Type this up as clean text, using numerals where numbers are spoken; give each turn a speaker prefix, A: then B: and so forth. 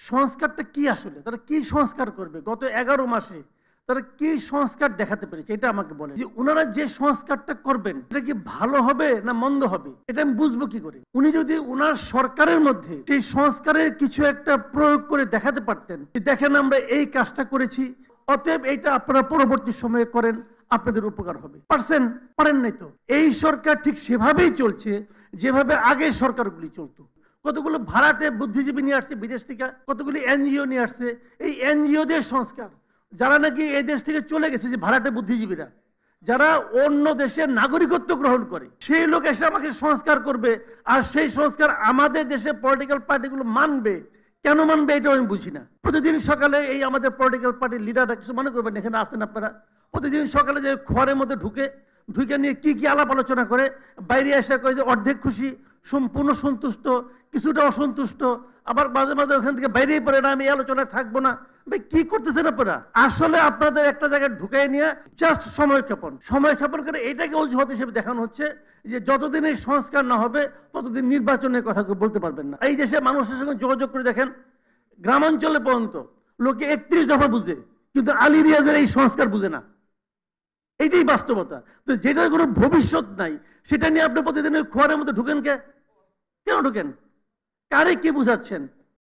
A: সংস্কারটা কি আসলে, তারা কি সংস্কার করবে? গত 11 মাসে তারা কি সংস্কার দেখাতে পেরেছে এটা আমাকে বলে। যে ওনারা যে সংস্কারটা করবেন এটা কি ভালো হবে না মন্দ হবে এটা আমি বুঝবো কি করে? উনি যদি ওনার সরকারের মধ্যে সেই সংস্কারের কিছু একটা প্রয়োগ করে দেখাতে পারতেন, দেখেন আমরা এই কাজটা করেছি, অতএব এইটা আপনারা পরবর্তী সময়ে করেন, আপনাদের উপকার হবে। পারছেন? পারেন নাই তো। এই সরকার ঠিক সেভাবেই চলছে যেভাবে আগে সরকারগুলি চলতো। কতগুলো ভাড়াটে বুদ্ধিজীবী নিয়ে আসছে বিদেশ থেকে, কতগুলি এনজিও নিয়ে আসছে। এই এনজিওদের সংস্কার, যারা নাকি এই দেশ থেকে চলে গেছে, যে ভাড়াটে বুদ্ধিজীবীরা যারা অন্য দেশের নাগরিকত্ব গ্রহণ করে, সেই লোক এসে আমাকে সংস্কার করবে, আর সেই সংস্কার আমাদের দেশে পলিটিক্যাল পার্টিগুলো মানবে। কেন মানবে এটা আমি বুঝি না। প্রতিদিন সকালে এই আমাদের পলিটিক্যাল পার্টির লিডাররা, কিছু মনে করবেন এখানে আছেন আপনারা, প্রতিদিন সকালে যে ঘরের মধ্যে ঢুকে নিয়ে কি কি আলাপ আলোচনা করে, বাইরে এসে কয়ে যে অর্ধেক খুশি, সম্পূর্ণ সন্তুষ্ট, কিছুটা অসন্তুষ্ট, আবার মাঝে মাঝে ওখান থেকে বাইরেই পড়ে না, আমি এই আলোচনায় থাকবো না। ভাই কি করতেছেন আপনারা? আসলে আপনাদের একটা জায়গায় ঢুকাই নিয়ে জাস্ট সময় ক্ষেপণ করে এটাকে অজুহাত হিসেবে দেখানো হচ্ছে যে যতদিন এই সংস্কার না হবে ততদিন নির্বাচনের কথা বলতে পারবেন না। এই দেশে মানুষের সঙ্গে যোগাযোগ করে দেখেন, গ্রামাঞ্চলে পর্যন্ত লোকে 31 দফা বুঝে, কিন্তু আলী রিয়াজের এই সংস্কার বুঝে না। এইটাই বাস্তবতা। তো যেটার কোনো ভবিষ্যৎ নাই সেটা নিয়ে আপনি প্রতিদিন ওই খোয়ারের মধ্যে ঢুকেন কেন ঢুকেন? কারে কি বুঝাচ্ছেন?